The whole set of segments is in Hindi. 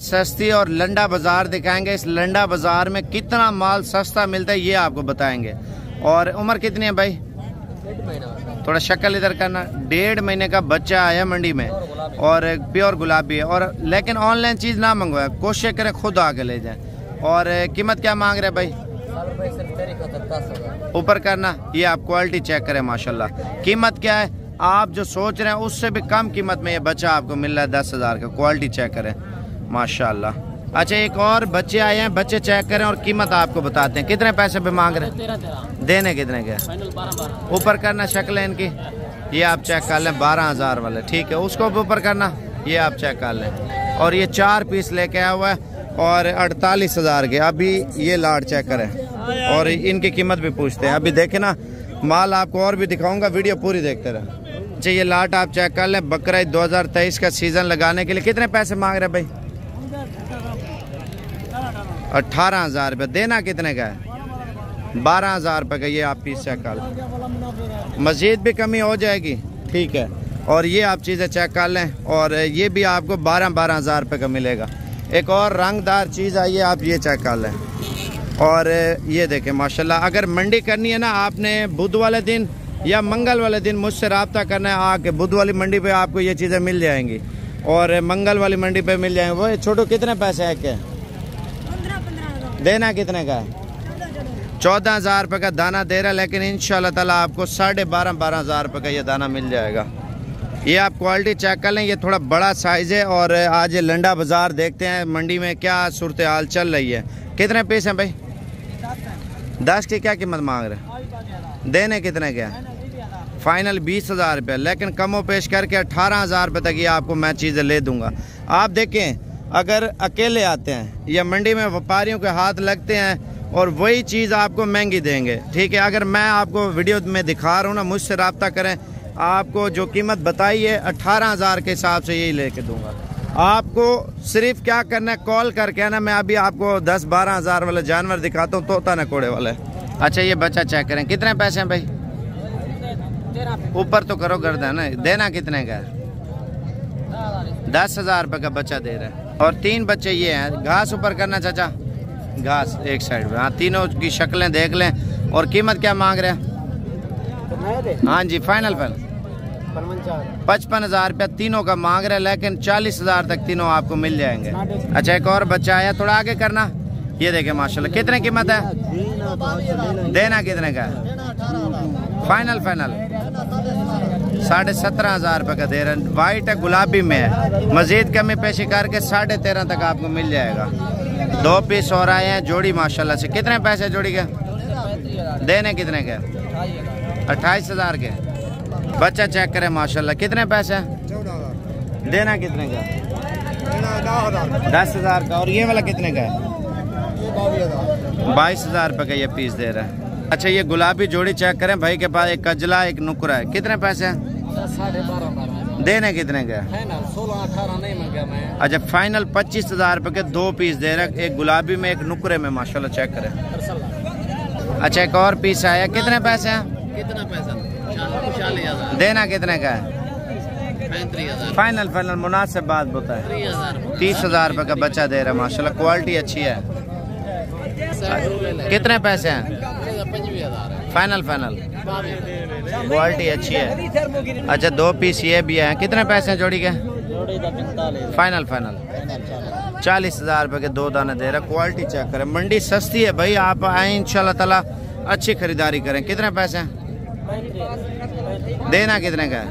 सस्ती और लंडा बाजार दिखाएंगे। इस लंडा बाजार में कितना माल सस्ता मिलता है ये आपको बताएंगे। और उम्र कितनी है भाई? थोड़ा शक्ल इधर करना। 1.5 महीने का बच्चा आया मंडी में और प्योर गुलाबी है। और लेकिन ऑनलाइन चीज़ ना मंगवाए, कोशिश करें खुद आके ले जाएं। और कीमत क्या मांग रहे भाई? ऊपर करना। ये आप क्वालिटी चेक करें माशाल्लाह। कीमत क्या है? आप जो सोच रहे हैं उससे भी कम कीमत में ये बच्चा आपको मिल रहा है 10,000 का। क्वालिटी चेक करें माशाल्लाह। अच्छा, एक और बच्चे आए हैं, बच्चे चेक करें और कीमत आपको बताते हैं। कितने पैसे पे मांग रहे हैं? देने कितने के? ऊपर करना शक्ल है इनकी, ये आप चेक कर लें। 12,000 वाले, ठीक है। उसको भी ऊपर करना, ये आप चेक कर लें। और ये 4 पीस लेके आया हुआ है और 48,000 के। अभी ये लाट चेक करें और इनकी कीमत भी पूछते हैं। अभी देखे ना, माल आपको और भी दिखाऊंगा, वीडियो पूरी देखते रहे। अच्छा, ये लाट आप चेक कर लें। बकरा 2023 का सीजन लगाने के लिए कितने पैसे मांग रहे भाई? 18,000 रुपये। देना कितने का है? 12,000 रुपये का। ये आप पीस चेक कर लें, मजीद भी कमी हो जाएगी, ठीक है। और ये आप चीज़ें चेक कर लें और ये भी आपको 12,000 रुपये का मिलेगा। एक और रंगदार चीज़ आई है, आप ये चेक कर लें। और ये देखें माशाल्लाह। अगर मंडी करनी है ना, आपने बुध वाले दिन या मंगल वाले दिन मुझसे रब्ता करना है आके। बुध वाली मंडी पे आपको ये चीज़ें मिल जाएंगी और मंगल वाली मंडी पे मिल जाएंगे। वो छोटो कितने पैसे है के? देना कितने का है? 14,000 रुपये का दाना दे रहा है, लेकिन इंशाल्लाह ताला आपको 12,500 रुपये का ये दाना मिल जाएगा। ये आप क्वालिटी चेक कर लें। ये थोड़ा बड़ा साइज़ है। और आज लंडा बाजार देखते हैं मंडी में क्या सूरत हाल चल रही है। कितने पीस हैं भाई? 10 की क्या कीमत मांग रहे? देने कितने के? फाइनल 20,000 रुपये, लेकिन कमो पेश करके 18,000 रुपये तक ये आपको मैं चीज़ें ले दूंगा। आप देखें, अगर अकेले आते हैं या मंडी में व्यापारियों के हाथ लगते हैं और वही चीज़ आपको महंगी देंगे, ठीक है। अगर मैं आपको वीडियो में दिखा रहा हूँ ना, मुझसे रब्ता करें। आपको जो कीमत बताई है 18,000 के हिसाब से यही लेके दूंगा। आपको सिर्फ क्या करना है, कॉल करके ना, मैं अभी आपको 10-12,000 वाले जानवर दिखाता हूँ, तोता न कोड़े वाले। अच्छा, ये बच्चा चेक करें। कितने पैसे हैं भाई? ऊपर तो करो गर्दन है। देना कितने का है? 10,000 रुपये का बच्चा दे रहा है। और 3 बच्चे ये हैं। घास ऊपर करना चाचा, घास एक साइड में। हाँ, तीनों की शक्लें देख लें। और कीमत क्या मांग रहे हैं? हाँ जी, फाइनल 55,000 रुपया तीनों का मांग रहे हैं, लेकिन 40,000 तक तीनों आपको मिल जाएंगे। अच्छा, एक और बच्चा आया, थोड़ा आगे करना। ये देखे माशाल्लाह। कितने कीमत है? देना कितने का है? फाइनल 17,500 रुपये का दे रहे हैं। वाइट है, गुलाबी में है। मजीद कमी पेशी करके 13.5 तक आपको मिल जाएगा। 2 पीस और आए हैं जोड़ी माशाल्लाह से। कितने पैसे जोड़ी के? देने कितने के? 28,000 के। बच्चा चेक करें माशाल्लाह। कितने पैसे? देना कितने का? 10,000 का। और ये वाला कितने का है? 22,000 रुपये का ये पीस दे रहा है। अच्छा, ये गुलाबी जोड़ी चेक करें। भाई के पास एक कजला एक नुकरा है। कितने पैसे हैं? 12.5। देने कितने का? 16-18 नहीं मांगा मैं। अच्छा, फाइनल 25,000 रुपये के 2 पीस दे रहे हैं, एक गुलाबी में एक नुकरे में माशाल्लाह। चेक करें। अच्छा, एक और पीस आया। कितने पैसे हैं? कितना पैसा? 40,000। देना कितने का है? 35,000। फाइनल मुनासिब बात बताए। 30,000 रुपये का बच्चा दे रहा है माशाल्लाह। क्वालिटी अच्छी है। कितने पैसे हैं? 25,000। फाइनल क्वालिटी अच्छी है। अच्छा, 2 पीस ये भी है। कितने पैसे हैं जोड़ी के? फाइनल 40,000 रुपये के 2 दाने दे रहा है। क्वालिटी चेक करें। मंडी सस्ती है भाई, आप आए इंशाल्लाह ताला अच्छी खरीदारी करें। कितने पैसे हैं? देना कितने का है?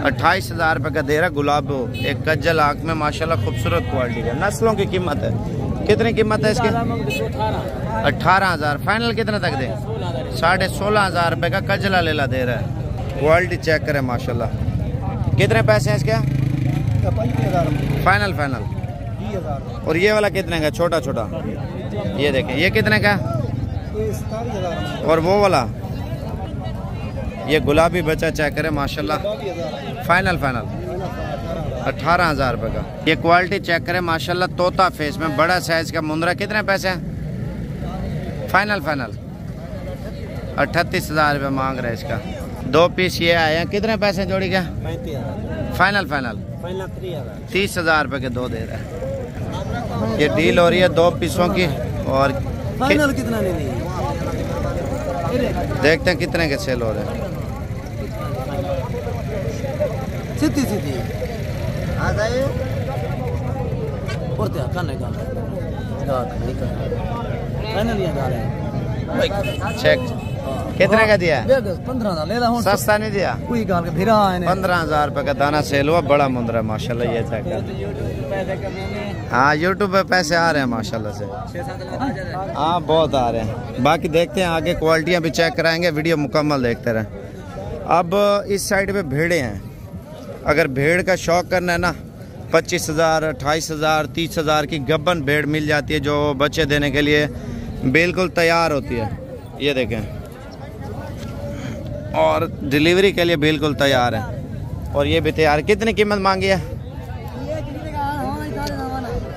28,000 रुपये का दे रहा। गुलाबो एक कज्जल आँख में माशाल्लाह खूबसूरत क्वालिटी का। नस्लों की कीमत है। कितनी कीमत है इसकी? 18,000। फाइनल कितने तक दे? 16,500 रुपये का कजला लेला दे रहा है। क्वालिटी चेक करें माशाल्लाह। कितने पैसे हैं इसके? 25,000। फाइनल। और ये वाला कितने का? छोटा ये देखें, ये कितने का? 27,000। और वो वाला ये गुलाबी बच्चा चेक करें माशाल्लाह। फाइनल 18,000 रुपये का। ये क्वालिटी चेक करें माशाल्लाह। तोता फेस में बड़ा साइज का मुंदरा। कितने पैसे हैं? फाइनल 38,000 रुपये मांग रहे हैं इसका। 2 पीस ये आए हैं। कितने पैसे जोड़ी का? 35,000। फाइनल 30,000 रुपए के 2 दे रहा है। ये डील हो रही है 2 पीसों की। और फाइनल कितना ले रही है? देखते हैं कितने के सेल हो रहे हैं। सीधी सीधी आ जाए और क्या करने का फाइनल ये डाल है। चेक कितने का दिया? 15,000 ले रहा हूँ। सस्ता नहीं दिया कोई गाल के फिर 15,000 रुपए का दाना सेल हुआ। बड़ा मुंदरा माशाल्लाह। ये चेक हाँ यूट्यूब पे पैसे आ रहे हैं माशाल्लाह से। हाँ बहुत आ रहे हैं। बाकी देखते हैं आगे क्वालिटियाँ भी चेक कराएंगे। वीडियो मुकम्मल देखते रहें। अब इस साइड पे भेड़े हैं। अगर भेड़ का शौक करना है ना 25,000 28,000 30,000 की गब्बन भेड़ मिल जाती है जो बच्चे देने के लिए बिल्कुल तैयार होती है। ये देखें और डिलीवरी के लिए बिल्कुल तैयार है। और ये भी तैयार। कितनी कीमत मांगी है?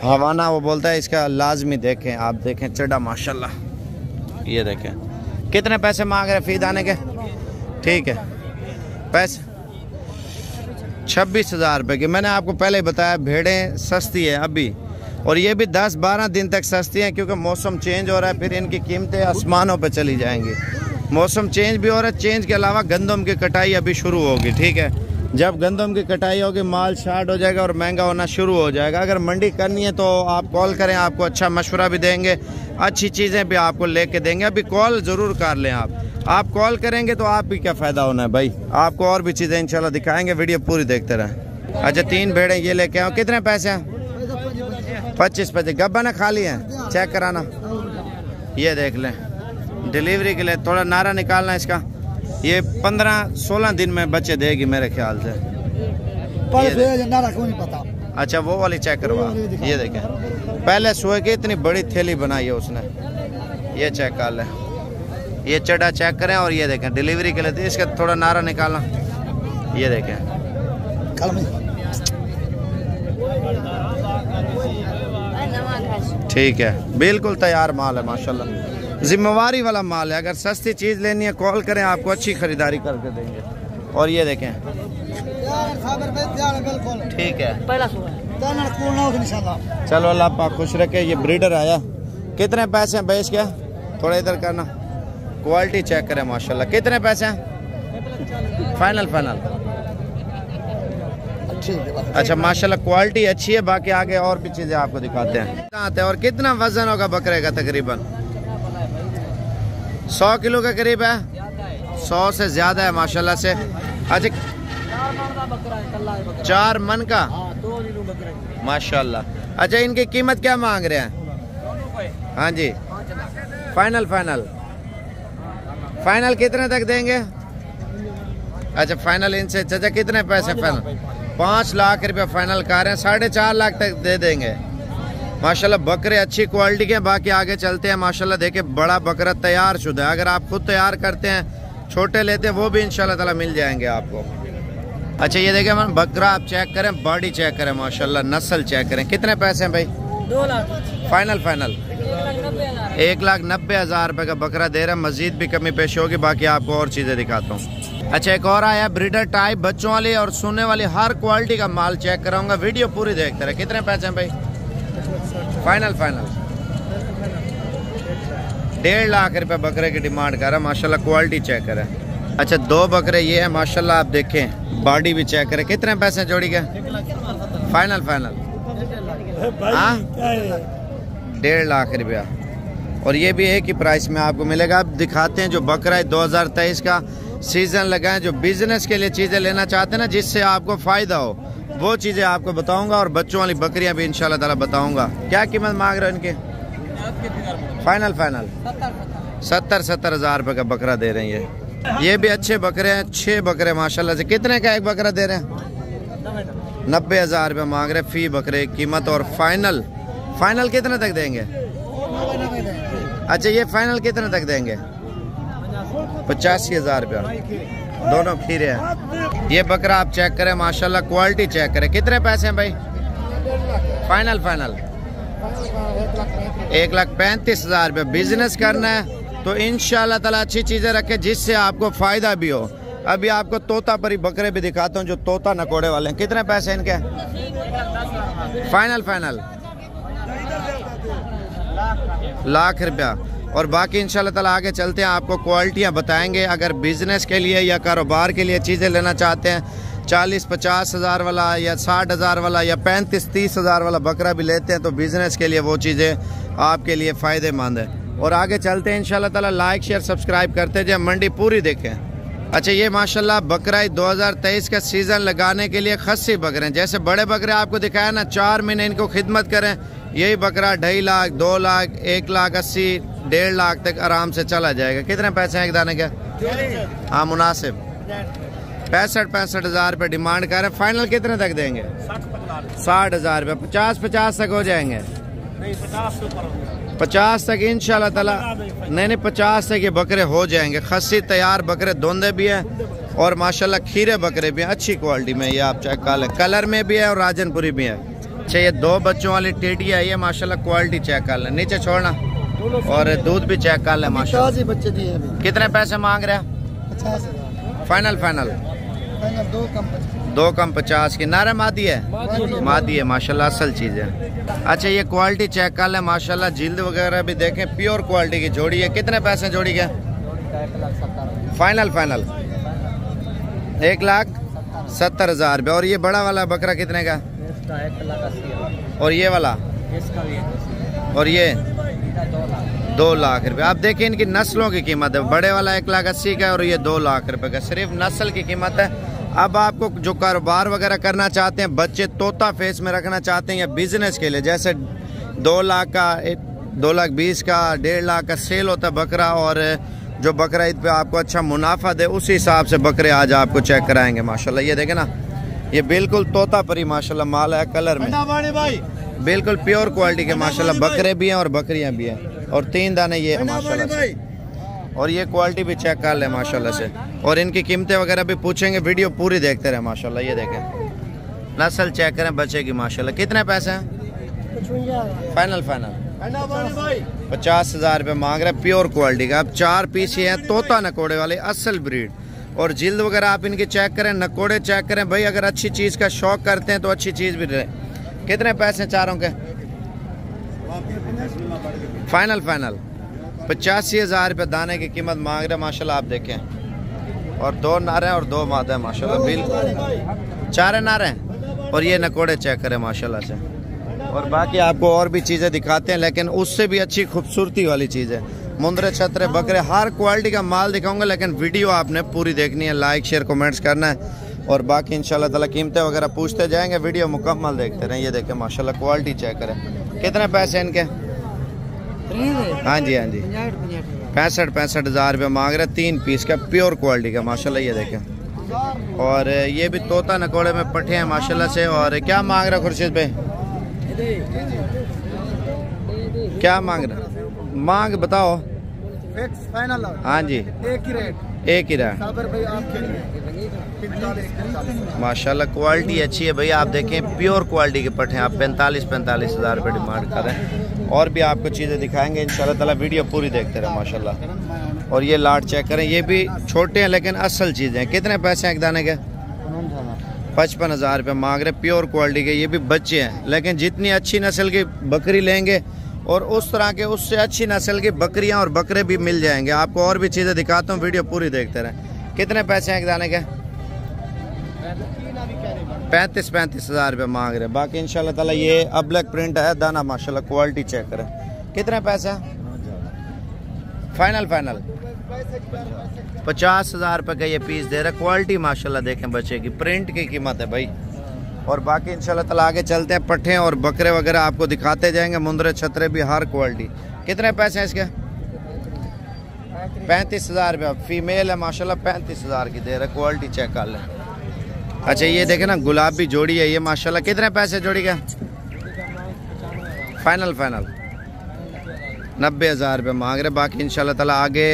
हवाना वो बोलता है इसका लाजमी। देखें आप देखें चढ़ा माशाल्लाह। ये देखें कितने पैसे मांग रहे फी दाने के? ठीक है पैसे 26,000 रुपये की। मैंने आपको पहले ही बताया भेड़ें सस्ती है अभी। और ये भी 10-12 दिन तक सस्ती हैं क्योंकि मौसम चेंज हो रहा है। फिर इनकी कीमतें आसमानों पे चली जाएंगी। मौसम चेंज भी हो रहा है। चेंज के अलावा गंदम की कटाई अभी शुरू होगी। ठीक है जब गंदम की कटाई होगी माल शार्ट हो जाएगा और महंगा होना शुरू हो जाएगा। अगर मंडी करनी है तो आप कॉल करें। आपको अच्छा मशवरा भी देंगे। अच्छी चीज़ें भी आपको लेके देंगे। अभी कॉल ज़रूर कर लें आप कॉल करेंगे तो आप भी क्या फ़ायदा होना है भाई। आपको और भी चीज़ें इंशाल्लाह दिखाएंगे। वीडियो पूरी देखते रहें। अच्छा 3 भेड़ें ये लेके आओ। कितने पैसे हैं? 25 गब्बा ना खाली है चेक कराना। ये देख लें डिलीवरी के लिए थोड़ा नारा निकालना इसका। ये 15-16 दिन में बच्चे देगी मेरे ख्याल से। नारा क्यों नहीं पता। अच्छा वो वाली चेक करवा। ये देखें पहले सोए की इतनी बड़ी थैली बनाई है उसने। ये चेक कर लें। ये चढ़ा चेक करें। और ये देखें डिलीवरी के लिए इसका थोड़ा नारा निकालना। ये देखें ठीक है बिल्कुल तैयार माल है माशाल्लाह। जिम्मेवारी वाला माल है। अगर सस्ती चीज़ लेनी है कॉल करें आपको अच्छी खरीदारी करके देंगे। और ये देखें ठीक है चलो अल्लाह पाक खुश रखे। ये ब्रीडर आया। कितने पैसे हैं भैंस के? थोड़ा इधर करना। क्वालिटी चेक करें माशाल्लाह। कितने पैसे हैं? फाइनल अच्छा माशाल्लाह क्वालिटी अच्छी है। बाकी आगे और भी चीज़ें आपको दिखाते हैं। और कितना वजन होगा बकरे का? तकरीबन 100 किलो के करीब है। 100 से ज़्यादा है माशाल्लाह से। अच्छा 4 मन का माशाल्लाह। अच्छा इनकी कीमत क्या मांग रहे हैं? हाँ जी फाइनल कितने तक देंगे? अच्छा फाइनल इनसे चाचा कितने पैसे? फाइनल 5 लाख रुपये फाइनल कर रहे हैं। 4.5 लाख तक दे देंगे माशाल्लाह। बकरे अच्छी क्वालिटी के। बाकी आगे चलते हैं माशाल्लाह। देखिए बड़ा बकरा तैयार शुदा है। अगर आप खुद तैयार करते हैं छोटे लेते हैं वो भी इंशाल्लाह ताला मिल जाएंगे आपको। अच्छा ये देखिए मैम बकरा आप चेक करें। बॉडी चेक करें माशाल्लाह। नस्ल चेक करें। कितने पैसे हैं भाई? 2 लाख फाइनल 1,90,000 रुपये का बकरा दे रहा है। मजीद भी कमी पेश होगी। बाकी आपको और चीज़ें दिखाता हूँ। अच्छा एक और आया ब्रीडर टाइप बच्चों वाली और सोने वाली हर क्वालिटी का माल चेक कराऊंगा। वीडियो पूरी देखते रहे। कितने पैसे हैं भाई? फाइनल 1.5 लाख रुपए बकरे की डिमांड कर रहा है माशाल्लाह। क्वालिटी चेक करें। अच्छा 2 बकरे ये है माशाल्लाह। आप देखें बॉडी भी चेक करें। कितने पैसे जोड़ी के? फाइनल 1.5 लाख रुपया। और ये भी एक ही प्राइस में आपको मिलेगा। आप दिखाते हैं जो बकरा है 2023 का सीजन लगा है। जो बिजनेस के लिए चीज़ें लेना चाहते हैं ना जिससे आपको फ़ायदा हो वो चीज़ें आपको बताऊंगा। और बच्चों वाली बकरियां भी इंशाल्लाह ताला बताऊंगा। क्या कीमत मांग रहे हो इनके? फाइनल 70,000 रुपये का बकरा दे रहे हैं। ये भी अच्छे बकरे हैं। 6 बकरे माशाल्लाह से। कितने का एक बकरा दे रहे हैं? 90,000 रुपये मांग रहे फी बकरे की कीमत। और फाइनल कितने तक देंगे? अच्छा ये फाइनल कितने तक देंगे? 85,000 रुपया। दोनों खीरे हैं। ये बकरा आप चेक करें माशाल्लाह। क्वालिटी चेक करें। कितने पैसे हैं भाई? फाइनल 1,35,000 रुपये। बिजनेस करना है तो इंशाल्लाह ताला अच्छी चीज़ें रखें जिससे आपको फ़ायदा भी हो। अभी आपको तोता परी बकरे भी दिखाता हूँ जो तोता नकोड़े वाले हैं। कितने पैसे इनके? फाइनल फाइनल लाख रुपया। और बाकी इंशाल्लाह ताला आगे चलते हैं, आपको क्वालिटियाँ बताएंगे। अगर बिजनेस के लिए या कारोबार के लिए चीज़ें लेना चाहते हैं, 40-50 हज़ार वाला या 60 हज़ार वाला या 35-30 हज़ार वाला बकरा भी लेते हैं तो बिज़नेस के लिए वो चीज़ें आपके लिए फ़ायदेमंद है। और आगे चलते हैं इंशाल्लाह ताला, लाइक शेयर सब्सक्राइब करते जाए, मंडी पूरी देखें। अच्छा, ये माशाल्लाह बकरा 2023 का सीज़न लगाने के लिए खस्सी बकरे हैं। जैसे बड़े बकरे आपको दिखाया ना, 4 महीने इनको खिदमत करें, यही बकरा 2.5 लाख, 2 लाख, 1,80,000, 1.5 लाख तक आराम से चला जाएगा। कितने पैसे हैं एक दाने के? हाँ मुनासिब, 65 हज़ार रुपये डिमांड कर रहे हैं। फाइनल कितने तक देंगे? 60 हज़ार रुपये। 50 तक हो जाएंगे? 50 तक इंशाल्लाह ताला। नहीं 50 तक ये बकरे हो जाएंगे। खस्सी तैयार बकरे, धोंदे भी हैं और माशाल्लाह खीरे बकरे भी हैं, अच्छी क्वालिटी में। ये आप चेक कर लें, कलर में भी है और राजनपुरी भी है। अच्छा, ये 2 बच्चों वाली टेडी है, ये माशाल्लाह क्वालिटी चेक कर लें, नीचे छोड़ना और दूध भी चेक कर लें माशाल्लाह। बच्चे दिए अभी। कितने पैसे मांग रहे हैं? 50 फाइनल फाइनल 2 कम 50 की। नारा मादी है? मादी है माशाल्लाह, असल चीज़ है। अच्छा, ये क्वालिटी चेक कर लें माशाल्लाह, जिल्द वगैरह भी देखें, प्योर क्वालिटी की जोड़ी है। कितने पैसे जोड़ी के? फाइनल फाइनल 1,70,000 रुपये। और ये बड़ा वाला बकरा कितने का? 1,80,000। और ये वाला? और ये 2 लाख रुपए। आप देखें इनकी नस्लों की कीमत है, बड़े वाला 1,80,000 का और ये 2 लाख रुपए का, सिर्फ नस्ल की कीमत है। अब आपको जो कारोबार वगैरह करना चाहते हैं, बच्चे तोता फेस में रखना चाहते हैं या बिजनेस के लिए, जैसे 2 लाख का, 2,20,000 का, 1.5 लाख का सेल होता है बकरा, और जो बकरा ईद पे आपको अच्छा मुनाफा दे, उसी हिसाब से बकरे आज आपको चेक कराएंगे माशाल्लाह। ये देखें ना, ये बिल्कुल तोता परी माशाल्लाह माल है, कलर में बिल्कुल प्योर क्वालिटी के माशाल्लाह बकरे भी हैं और बकरियां भी हैं। और 3 दाने ये है माशाल्लाह से। और ये क्वालिटी भी चेक कर ले माशाल्लाह से। और इनकी कीमतें वगैरह भी पूछेंगे, वीडियो पूरी देखते रहे माशाल्लाह। ये देखें, नस्ल चेक करें बच्चे की माशाल्लाह। कितने पैसे हैं? फाइनल 50 हज़ार रुपये मांग रहे हैं, प्योर क्वालिटी का। अब 4 पीस ही हैं, तोता नकोड़े वाले, असल ब्रीड। और जिल्द वगैरह आप इनकी चेक करें, नकोड़े चेक करें भाई। अगर अच्छी चीज़ का शौक करते हैं तो अच्छी चीज़ भी रहे। कितने पैसे चारों के? फाइनल 85 हज़ार रुपये दाने की कीमत मांग रहे हैं माशाल्लाह। आप देखें, और 2 नारे हैं और 2 मादा है माशाल्लाह, बिल्कुल 4 नारे हैं। और ये नकोड़े चेक करें माशाल्लाह से। और बाकी आपको और भी चीज़ें दिखाते हैं, लेकिन उससे भी अच्छी खूबसूरती वाली चीज़ है। मुंदरे छतरे बकरे, हर क्वालिटी का माल दिखाऊंगा, लेकिन वीडियो आपने पूरी देखनी है, लाइक शेयर कमेंट्स करना है। और बाकी इंशाल्लाह ताला कीमतें वगैरह पूछते जाएंगे, वीडियो मुकम्मल देखते रहें। ये देखें माशाल्लाह क्वालिटी चेक करें। कितने पैसे इनके? हाँ जी 65 हज़ार रुपये मांग रहे, 3 पीस का, प्योर क्वालिटी का माशाल्लाह। ये देखें, और ये भी तोता नकोड़े में पट्टे हैं माशाल्लाह से। और क्या मांग रहे खुर्शीद भाई? क्या मांग रहे? मांग बताओ। फाइनल। हाँ जी, एक ही रेट, एक ही रहा माशाल्लाह। क्वालिटी अच्छी है भाई, आप देखें प्योर क्वालिटी के पट्टे हैं। आप 45 हज़ार रुपये डिमांड कर रहे हैं। और भी आपको चीज़ें दिखाएंगे इंशाल्लाह ताला, वीडियो पूरी देखते रहे माशाल्लाह। और ये लाट चेक करें, ये भी छोटे हैं लेकिन असल चीज़ें हैं। कितने पैसे हैं एक दाने के? 55 हज़ार रुपये मांग रहे, प्योर क्वालिटी के। ये भी बच्चे हैं, लेकिन जितनी अच्छी नस्ल की बकरी लेंगे और उस तरह के उससे अच्छी नस्ल की बकरियां और बकरे भी मिल जाएंगे। आपको और भी चीज़ें दिखाता हूँ, वीडियो पूरी देखते रहें। कितने पैसे हैं एक दाने के? 35 हज़ार रुपये मांग रहे। बाकी इंशाल्लाह ताला ये अब्लक प्रिंट है दाना माशाल्लाह, क्वालिटी चेक करें। कितने पैसे हैं? फाइनल 50 हज़ार रुपये का ये पीस दे रहे। क्वालिटी माशाल्लाह देखें, बच्चे की प्रिंट की कीमत है भाई। और बाकी इंशाल्लाह ताला आगे चलते हैं, पट्टे और बकरे वगैरह आपको दिखाते जाएंगे, मुंदरे छतरे भी, हर क्वालिटी। कितने पैसे हैं इसके? 35 हज़ार रुपये। फीमेल है माशाल्लाह, 35 हज़ार की दे रहे, क्वालिटी चेक कर लें। अच्छा, ये देखें ना, गुलाबी जोड़ी है ये माशाल्लाह। कितने पैसे जोड़ी का? फाइनल 90 हज़ार रुपये मांग रहे। बाकी इंशाल्लाह ताला आगे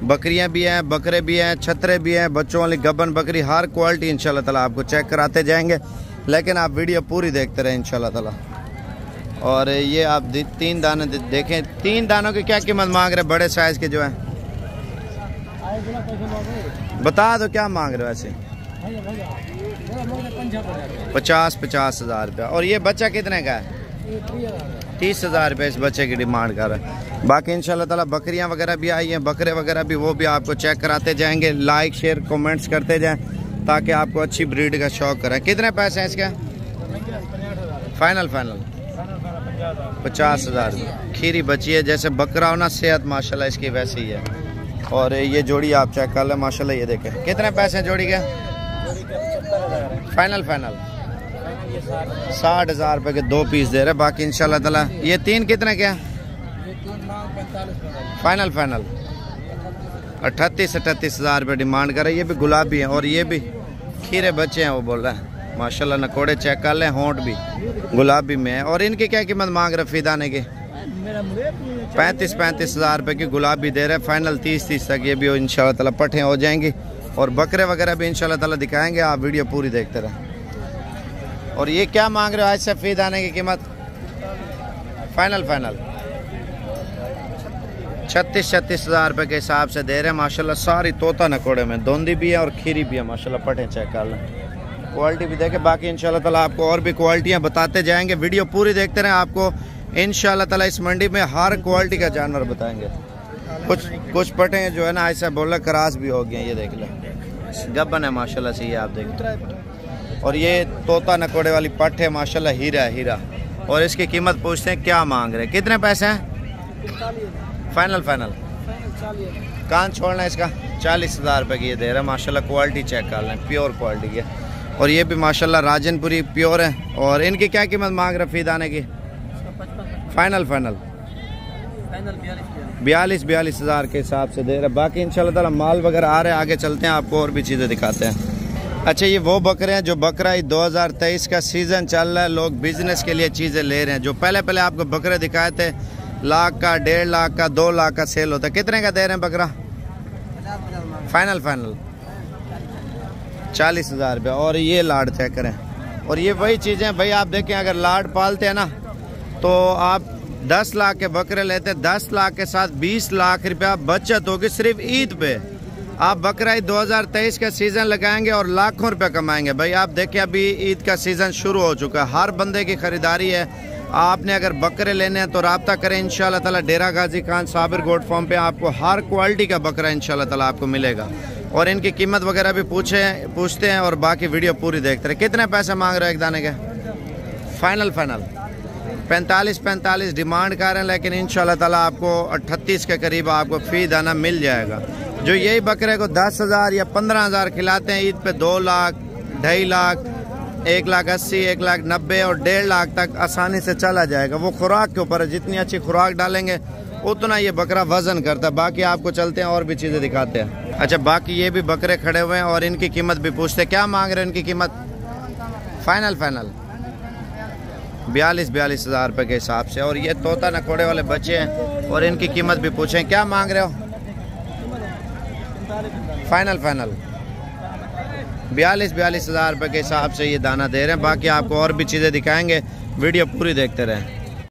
बकरियां भी हैं, बकरे भी हैं, छतरे भी हैं, बच्चों वाली गबन बकरी, हर क्वालिटी इंशाल्लाह ताला आपको चेक कराते जाएंगे, लेकिन आप वीडियो पूरी देखते रहें इंशाल्लाह ताला। और ये आप 3 दाने देखें, 3 दानों की क्या कीमत मांग रहे? बड़े साइज़ के जो है बता दो क्या मांग रहे हो ऐसे? 50-50 रुपया। और ये बच्चा कितने का है? 30,000 रुपये इस बच्चे की डिमांड कर रहा है। बाकी इंशाल्लाह ताला बकरियां वगैरह भी आई हैं, बकरे वगैरह भी, वो भी आपको चेक कराते जाएंगे। लाइक शेयर कमेंट्स करते जाएं ताकि आपको अच्छी ब्रीड का शौक करें। कितने पैसे हैं इसके? फाइनल 50,000। खीरी बची है, जैसे बकरा हो ना, सेहत माशाल्लाह इसकी वैसी ही है। और ये जोड़ी आप चेक कर लें माशाल्लाह। ये देखें कितने पैसे हैं जोड़ी के? फाइनल 60,000 रुपये के 2 पीस दे रहे। बाकी इंशाल्लाह ताला ये 3 कितने के? फाइनल 38,000 रुपये डिमांड कर रहे। ये भी गुलाबी है और ये भी खीरे बच्चे हैं, वो बोल रहा है माशाल्लाह। नकोड़े चेक कर लें, होंठ भी गुलाबी में है। और इनकी क्या कीमत मांग रहे फीदाने की? 35,000 रुपये की गुलाबी दे रहे। फाइनल 30 तक ये भी इंशाल्लाह ताला पट्ठे हो जाएंगी। और बकरे वगैरह भी इंशाल्लाह ताला दिखाएंगे, आप वीडियो पूरी देखते रहें। और ये क्या मांग रहे हो आज से फीदाने की कीमत? फाइनल 36,000 रुपये के हिसाब से दे रहे हैं माशाल्लाह। सारी तोता नकोड़े में, दोंदी भी है और खीरी भी है माशाल्लाह। पट्ठे चेक कर लें, क्वालिटी भी देखें। बाकी इंशाल्लाह ताला आपको और भी क्वालिटियाँ बताते जाएंगे, वीडियो पूरी देखते रहें। आपको इंशाल्लाह ताला इस मंडी में हर क्वालिटी का जानवर बताएंगे। कुछ पट्टे जो है ना ऐसा बोला क्रास भी हो गए, ये देख लें, गब्बन है माशाल्लाह से, ये आप देखें। और ये तोता नकोड़े वाली पट्ट है माशाल्लाह, हीरा है हीरा। और इसकी कीमत पूछते हैं क्या मांग रहे हैं? कितने पैसे हैं? फाइनल कान छोड़ना इसका 40,000 रुपये की ये दे रहा है माशाल्लाह। क्वालिटी चेक कर लें, प्योर क्वालिटी की है। और ये भी माशाल्लाह राजनपुरी प्योर है। और इनकी क्या कीमत मांग रहे फीदाने की? फाइनल 42,000 के हिसाब से दे रहे। बाकी इंशाल्लाह ताला माल वगैरह आ रहे हैं, आगे चलते हैं आपको और भी चीज़ें दिखाते हैं। अच्छा, ये वो बकरे हैं जो बकरा 2023 का सीज़न चल रहा है, लोग बिजनेस के लिए चीज़ें ले रहे हैं। जो पहले आपको बकरे दिखाए थे, लाख का, 1.5 लाख का, 2 लाख का सेल होता है। कितने का दे रहे हैं बकरा? फाइनल 40,000 रुपये। और ये लाड चेक करें। और ये वही चीज़ें भाई, आप देखें अगर लाड पालते हैं ना तो आप 10 लाख के बकरे लेते हैं, 10 लाख के साथ 20 लाख रुपया बचत होगी सिर्फ ईद पे। आप बकरा ईद 2023 का सीज़न लगाएंगे और लाखों रुपए कमाएंगे। भाई आप देखें अभी ईद का सीज़न शुरू हो चुका है, हर बंदे की ख़रीदारी है। आपने अगर बकरे लेने हैं तो रब्ता करें इंशाल्लाह ताला। डेरा गाजी खान साबिर गोट फार्म पे आपको हर क्वालिटी का बकरा इंशाल्लाह ताला आपको मिलेगा। और इनकी कीमत वगैरह भी पूछते हैं और बाकी वीडियो पूरी देखते रहे। कितने पैसे मांग रहे हो एक दाने के? फाइनल 45 डिमांड कर रहे हैं, लेकिन इंशाल्लाह ताला आपको 38 के करीब आपको फी दाना मिल जाएगा। जो यही बकरे को 10,000 या 15,000 खिलाते हैं ईद पे, 2 लाख, 2.5 लाख, 1,80,000, 1,90,000 और 1.5 लाख तक आसानी से चला जाएगा। वो खुराक के ऊपर है, जितनी अच्छी खुराक डालेंगे उतना ये बकरा वजन करता है। बाकी आपको चलते हैं और भी चीज़ें दिखाते हैं। अच्छा, बाकी ये भी बकरे खड़े हुए हैं और इनकी कीमत भी पूछते हैं। क्या मांग रहे हैं इनकी कीमत? फाइनल 42,000 रुपये के हिसाब से। और ये तोता नकोड़े वाले बच्चे हैं और इनकी कीमत भी पूछें। क्या मांग रहे हो? फाइनल 42,000 रुपये के हिसाब से ये दाना दे रहे हैं। बाकी आपको और भी चीज़ें दिखाएंगे, वीडियो पूरी देखते रहें।